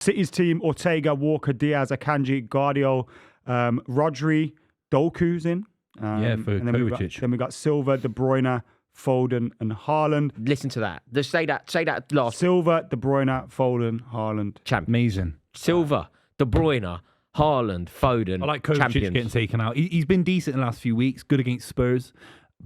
City's team, Ortega, Walker, Diaz, Akanji, Guardiola, Rodri, Doku's in. For and then we got Silva, De Bruyne, Foden, and Haaland. Listen to that. Just say that last. Silva, De Bruyne, Foden, Haaland. Amazing. Silva, De Bruyne, Haaland, Foden. I like Kovacic getting taken out. He's been decent in the last few weeks, good against Spurs,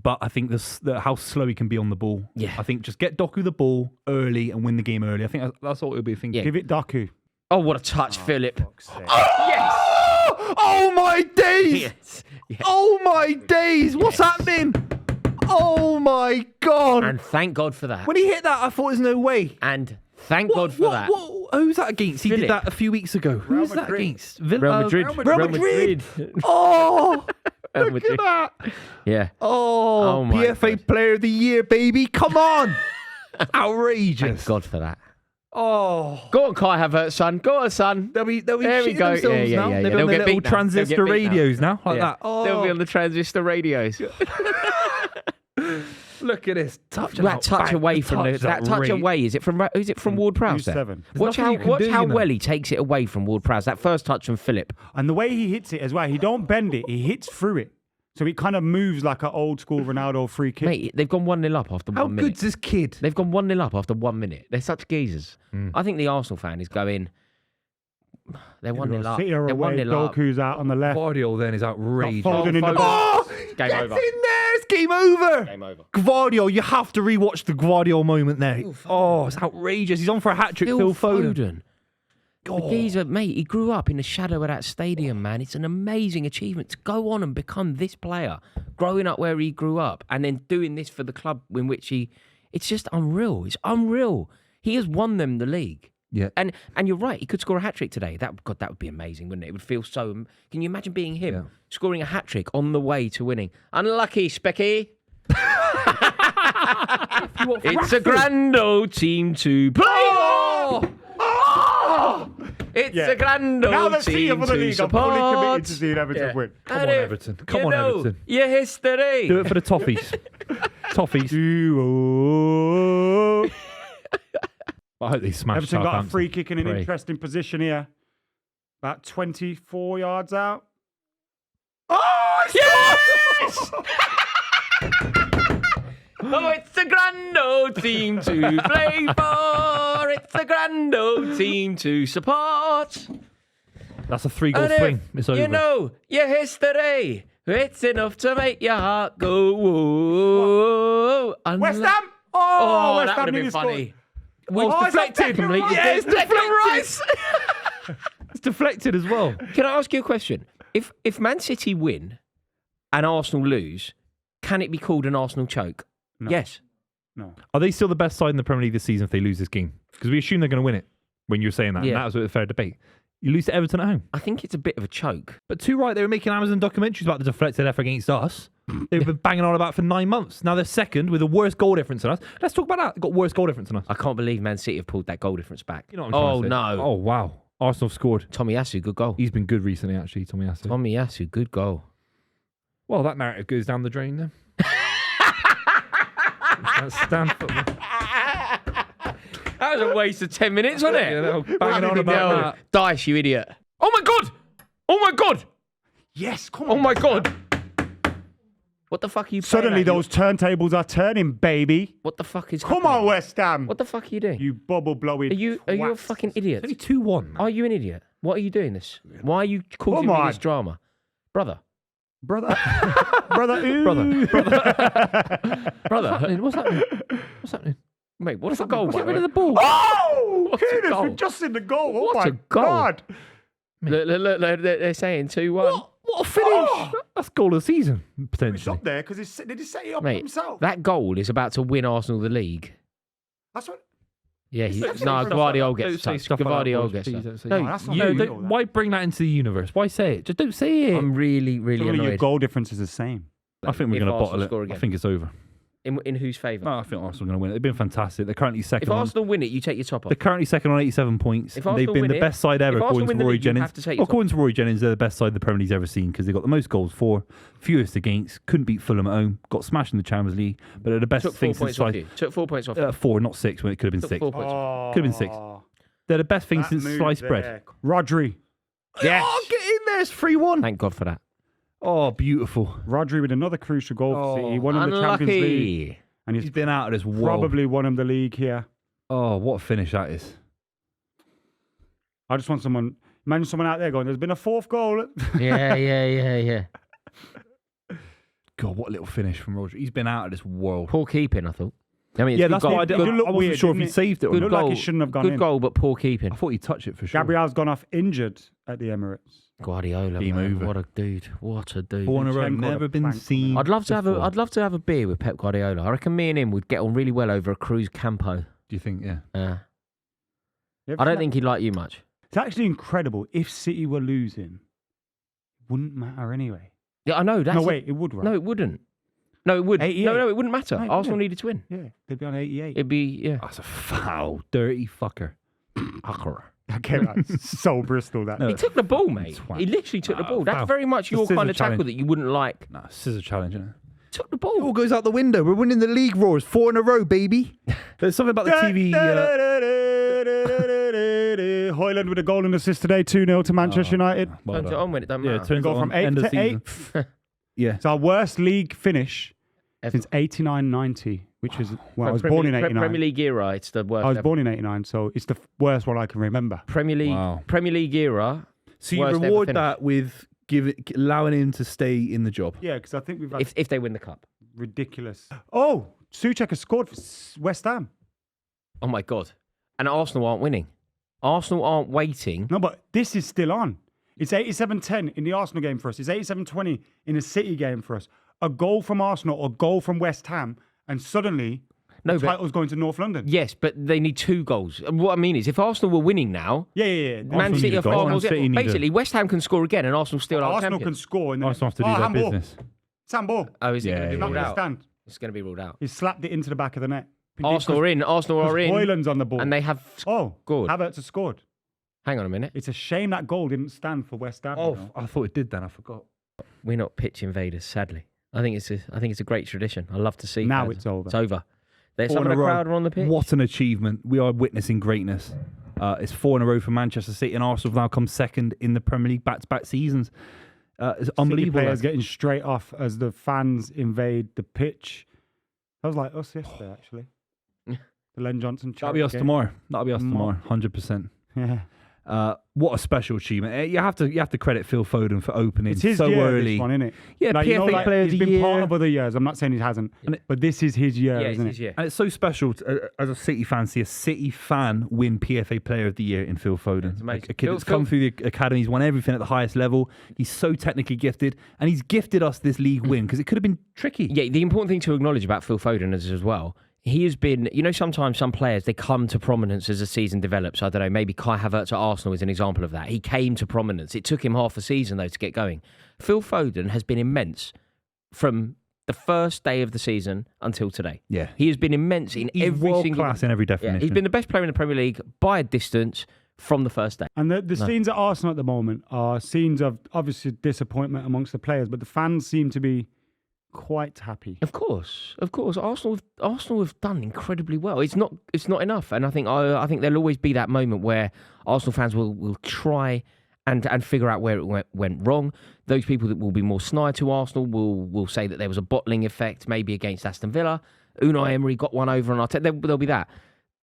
but I think how slow he can be on the ball. Yeah. I think just get Doku the ball early and win the game early. I think that's all it'll be thinking. Yeah. Give it Doku. Oh, what a touch, Philip. Yes! Oh my days! Yes. Oh my days! What's happening? Oh my God! And thank God for that. When he hit that, I thought there's no way. And thank God for that. Who's that against? He Philip. did that a few weeks ago. Who's that against? Real Madrid. Real Madrid. Oh, Real look Madrid. at that. Yeah. Oh, my PFA God. Player of the Year, baby. Come on. Outrageous. Thank God for that. Oh. Go on, Kai Havertz, son. Go on, son. They'll be There we shitting go. themselves Yeah, now. yeah, yeah. They'll be They'll on their get little beat now. They'll get transistor beat now. radios now, like Yeah. that. Oh. They'll be on the transistor radios. Look at this. That touch away from that touch away. Is it from Ward Prowse? There? Seven. Watch how well he takes it away from Ward Prowse. That first touch from Philip. And the way he hits it as well, he don't bend it, he hits through it. So it kind of moves like an old school Ronaldo free kick. Mate, they've gone 1-0 up after 1 minute. How good's this kid? They've gone 1-0 up after 1 minute. They're such geezers. I think the Arsenal fan is going, they're 1-0 up. City They're are away, 1-0 up. Doku's out on the left. Guardiola then is outrageous. Foden in the Foden. box. Game Gets over. in there. It's game over. Game over. Guardiola, you have to rewatch the Guardiola moment there. Oh, it's outrageous. He's on for a hat-trick, Phil Foden. The geezer, mate, he grew up in the shadow of that stadium, man. It's an amazing achievement to go on and become this player, growing up where he grew up, and then doing this for the club in which it's just unreal. It's unreal. He has won them the league. Yeah. And you're right, he could score a hat-trick today. That would be amazing, wouldn't it? It would feel so... Can you imagine being him, scoring a hat-trick on the way to winning? Unlucky, Specky. It's a grand old team to play for. It's a grand Now old let's see team for the to league. I'm fully support. committed to seeing Everton win. Come on, Everton. Come on, Everton. Your history. Do it for the toffees. Toffees. Duo. I hope they smash Everton got a Southampton. free kick in an interesting position here. About 24 yards out. Oh, Yes! Oh, it's a grand old team to play for. It's a grand old team to support. That's a 3-goal swing. It's over. You know your history. It's enough to make your heart go whoa. West Ham! Oh, West that Ham would have been nearly scored. funny. Oh, it's deflected. Yeah, it's deflected. It's deflected as well. Can I ask you a question? If Man City win and Arsenal lose, can it be called an Arsenal choke? No. Yes. No. Are they still the best side in the Premier League this season if they lose this game? Because we assume they're going to win it when you're saying that. Yeah. And that was a fair debate. You lose to Everton at home. I think it's a bit of a choke. But too right, they were making Amazon documentaries about the deflected effort against us. They've been banging on about it for 9 months. Now they're second with a worse goal difference than us. Let's talk about that. They've got worse goal difference than us. I can't believe Man City have pulled that goal difference back. You know what I'm trying to say? No. Oh, wow. Arsenal scored. Tomiyasu, good goal. He's been good recently, actually, Tomiyasu. Tomiyasu, good goal. Well, that narrative goes down the drain then. That's stand football. That was a waste of 10 minutes, wasn't it? Yeah, they were banging on about that. Dice, you idiot. Oh my God! Oh my God! Yes, come on. Oh my God! What the fuck are you playing Suddenly at? those turntables are turning, baby. What the fuck is Come happening? on, West Ham. What the fuck are you doing? You bubble blowing. Are you a twats. fucking idiot? It's only 2-1. Are you an idiot? What are you doing this? Why are you causing Come me on. this drama? Brother. Brother. Brother. Ooh. Brother. Brother. What's happening? What's happening? Mate, what's a goal? Get rid of the ball. Oh! What's a Goodness, goal? we're just in the goal. Oh What's my a goal? God. Look, they're saying 2-1. What a finish. That's goal of the season, It's potentially. up there because did he set it up Mate, himself? that goal is about to win Arsenal the league. That's what. Yeah, Don't say Guardiola Don't gets say touched. stuff like that, Guardiola boys. gets Please touched. don't say No, that. That's not you. real. No, why bring that into the universe? Why say it? Just don't say it. I'm really, really Surely your annoyed. goal difference is the same. I think we're If going to Arsenal bottle score it. again. I think it's over. In whose favour? No, I think Arsenal are going to win it. They've been fantastic. They're currently second. If Arsenal win it, you take your top off. They're currently second on 87 points. If They've Arsenal been win the it- best side ever, if Arsenal according win to the Rory league, you Jennings. have to take your According to Rory Jennings, they're the best side the Premier League's ever seen because they got the most goals for, fewest against, couldn't beat Fulham at home, got smashed in the Champions League, but they're the best Took 4 thing since points off you. Took 4 points off you. 4, not 6, when it could have been Took 6. 4 points off. Could have been 6. They're the best thing That since move sliced bread. there. Rodri. Yes. Oh, get in there. It's 3-1. Thank God for that. Oh, beautiful. Rodri with another crucial goal for City. He won him the Unlucky. Champions League. And He's been out of this world. probably won him the league here. Oh, what a finish that is. I just want someone, imagine someone out there going, there's been a fourth goal. Yeah. God, what a little finish from Rodri. He's been out of this world. Poor keeping, I thought. I mean, it's Yeah, good that's goal. why I, It did look I wasn't weird, sure if didn't he it? saved it or Good not. goal. Like it shouldn't have gone Good in. goal, but poor keeping. I thought he'd touch it for sure. Gabriel's gone off injured at the Emirates. Guardiola, Game man. over. What a dude! What a dude! 4 in a row, Zinchenko never the been plank. seen. I'd love to have before. I'd love to have a beer with Pep Guardiola. I reckon me and him would get on really well over a Cruz Campo. Do you think? Yeah. You ever I don't seen think he'd like you much. It's actually incredible. If City were losing, it wouldn't matter anyway. Yeah, I know. That's No, wait, it would, right? No, it wouldn't. No, it would. 88. No, it wouldn't matter. No, it Arsenal wouldn't. needed to win. Yeah, they'd be on 88. It'd be yeah. That's a foul. Dirty fucker. Okay, that's so Bristol, that. No. He took the ball, mate. Twat. He literally took the ball. That's foul. very much The your scissor kind of tackle challenge. that you wouldn't like. Nah, scissor challenge, isn't it? Took the It all ball. goes out the window. We're winning the league, Roars. 4 in a row, baby. There's something about the TV. Hoyland with a goal and assist today, 2-0 to Manchester United. well Turns it done. on when it doesn't Yeah, matter. it turns Go it from on. End 8th of to season. 8th. Yeah. It's our worst league finish Ever. since 89-90, which was, well, I was Premier born in League- 89. Premier League era, it's the worst. I was ever. born in 89, so it's the worst one I can remember. Premier League. Wow. Premier League era. So you worst ever reward finish. that with allowing him to stay in the job. Yeah, because I think we've had If they win the cup. ridiculous. Oh, Souček has scored for West Ham. Oh my God. And Arsenal aren't winning. Arsenal aren't waiting. No, but this is still on. It's 87-10 in the Arsenal game for us. It's 87-20 in the City game for us. A goal from Arsenal or a goal from West Ham, and suddenly No, the but title's going to North London. yes, but they need 2 goals. And what I mean is, if Arsenal were winning now, Yeah. Man Arsenal City need a are goal. 5 Man goals. City need a- Basically, West Ham can score again, and Arsenal still are Arsenal can champions. score. And then Arsenal have to do their handball. business. It's handball. Oh, is it Yeah, going to He's be not ruled going to out? stand. It's going to be ruled out. He slapped it into the back of the net. Arsenal are in. Arsenal are in. Hoyland's on the ball. And they have. Oh, scored. Havertz has scored. Hang on a minute. It's a shame that goal didn't stand for West Ham. you know. I thought it did then. I forgot. We're not pitch invaders, sadly. I think it's a great tradition. I love to see. Now fans. it's over. It's over. There's 4 some in of a the row. crowd are on the pitch. What an achievement. We are witnessing greatness. It's 4 in a row for Manchester City, and Arsenal have now come second in the Premier League back-to-back seasons. It's unbelievable. City players lads. getting straight off as the fans invade the pitch. That was like us yesterday, actually. The Len Johnson. That'll be us game. tomorrow. That'll be us Tomorrow. tomorrow. 100%. Yeah. What a special achievement. You have to credit Phil Foden for opening It's his so year, early. this one, isn't it? Yeah, PFA Player of he's the been part Year. of other years. I'm not saying he hasn't, And it- but this is his year, Yeah, isn't it is, it? yeah. And it's so special as a City fan, see a City fan win PFA Player of the Year in Phil Foden. It's amazing. A kid Phil- that's come through the academy, he's won everything at the highest level. He's so technically gifted, and he's gifted us this league win because it could have been tricky. Yeah, the important thing to acknowledge about Phil Foden is as well, he has been, sometimes some players, they come to prominence as the season develops. I don't know, maybe Kai Havertz at Arsenal is an example of that. He came to prominence. It took him half a season, though, to get going. Phil Foden has been immense from the first day of the season until today. Yeah. He has been immense in He's every world single... class in every Yeah, definition. he's been the best player in the Premier League by a distance from the first day. And the scenes at Arsenal at the moment are scenes of obviously disappointment amongst the players, but the fans seem to be quite happy. Of course. Arsenal have done incredibly well. It's not enough, and I think there'll always be that moment where Arsenal fans will try and figure out where it went wrong. Those people that will be more snide to Arsenal will say that there was a bottling effect, maybe against Aston Villa. Unai Emery got one over on Arteta. There'll be that,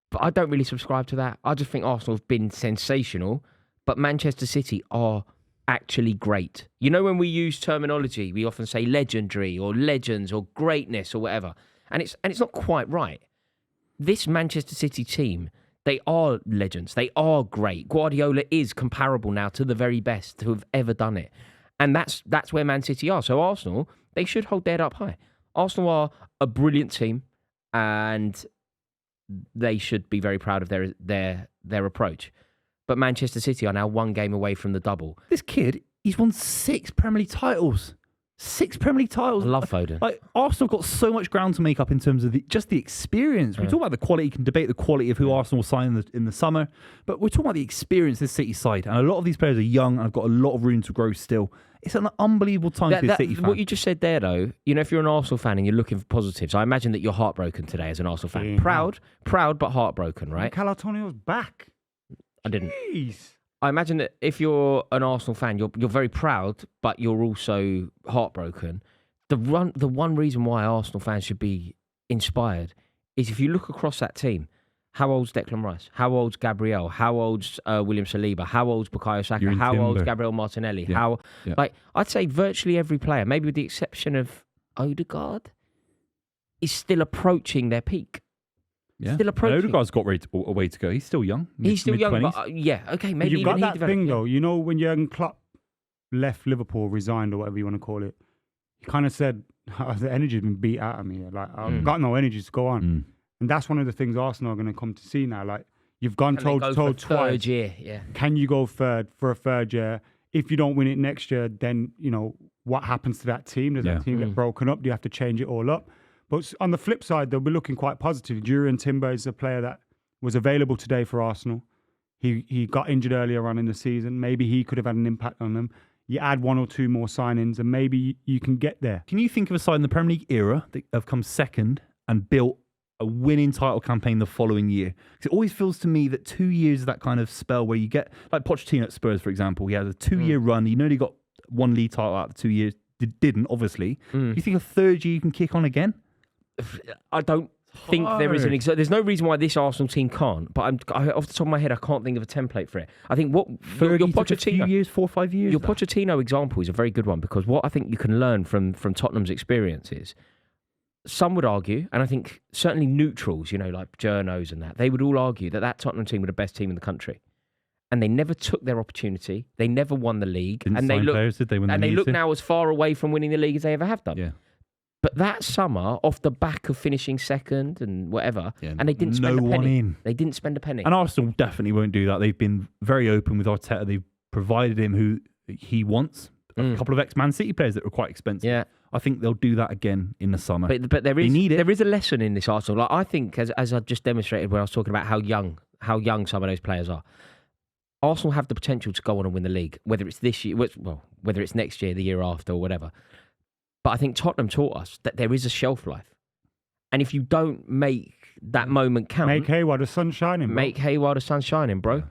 but I don't really subscribe to that. I just think Arsenal have been sensational, but Manchester City are actually great. When we use terminology, we often say legendary or legends or greatness or whatever, and it's not quite right. This Manchester City team, they are legends. They are great. Guardiola is comparable now to the very best who have ever done it, and that's where Man City are. So Arsenal, they should hold their head up high. Arsenal are a brilliant team, and they should be very proud of their approach. But Manchester City are now one game away from the double. This kid, he's won 6 Premier League titles. 6 Premier League titles. I love Foden. Like, Arsenal got so much ground to make up in terms of just the experience. We talk about the quality, you can debate the quality of who Arsenal will sign in the summer, but we're talking about the experience this City side. And a lot of these players are young and have got a lot of room to grow still. It's an unbelievable time to be a City fan. What you just said there, though, if you're an Arsenal fan and you're looking for positives, I imagine that you're heartproken today as an Arsenal fan. Yeah. Proud, but heartbroken, right? Mikel Antonio's back. I didn't. Jeez. I imagine that if you're an Arsenal fan, you're very proud, but you're also heartbroken. The one reason why Arsenal fans should be inspired is if you look across that team. How old's Declan Rice? How old's Gabriel? How old's William Saliba? How old's Bukayo Saka? You're in How old's timber. Gabriel Martinelli? Yeah. Like I'd say virtually every player, maybe with the exception of Odegaard, is still approaching their peak. Yeah. Still approaching. Odegaard's got a way to go. He's still young. He's still young, mid-20s. but okay, But maybe you've even got he that developed, thing yeah. though. You know when Jurgen Klopp left Liverpool, resigned or whatever you want to call it, he kind of said, "The energy's been beat out of me. Like I've got no energy to go on." And that's one of the things Arsenal are going to come to see now. Like you've gone Can they go told for twice. third year, yeah. Can you go for a third year? If you don't win it next year, then what happens to that team? Does that team get broken up? Do you have to change it all up? But on the flip side, they'll be looking quite positive. Jurriën Timber is a player that was available today for Arsenal. He got injured earlier on in the season. Maybe he could have had an impact on them. You add one or two more signings, and maybe you can get there. Can you think of a side in the Premier League era that have come second and built a winning title campaign the following year? Because it always feels to me that 2 years of that kind of spell where you get, like Pochettino at Spurs, for example, he had a 2-year run. He nearly got one league title out of the 2 years. Didn't, obviously. Do you think a third year you can kick on again? I don't think there is there's no reason why this Arsenal team can't. But off the top of my head, I can't think of a template for it. I think what your Pochettino, 4 or 5 years. your Pochettino example is a very good one because what I think you can learn from Tottenham's experiences. Some would argue, and I think certainly neutrals, like journos and that, they would all argue that Tottenham team were the best team in the country. And they never took their opportunity. They never won the league. Didn't and sign they look, players, did they, when and they they look needed to? now as far away from winning the league as they ever have done. Yeah. But that summer, off the back of finishing second and whatever, Yeah, and they didn't spend a no one penny. in. They didn't spend a penny. And Arsenal definitely won't do that. They've been very open with Arteta. They've provided him who he wants. A couple of ex-Man City players that were quite expensive. Yeah. I think they'll do that again in the summer. But there They is need it. there is a lesson in this Arsenal. Like I think, as I just demonstrated when I was talking about how young some of those players are. Arsenal have the potential to go on and win the league, whether it's this year, whether it's next year, the year after, or whatever. But I think Tottenham taught us that there is a shelf life, and if you don't make that moment count, Make hay while the sun's shining. Bro. make hay while the sun's shining, bro.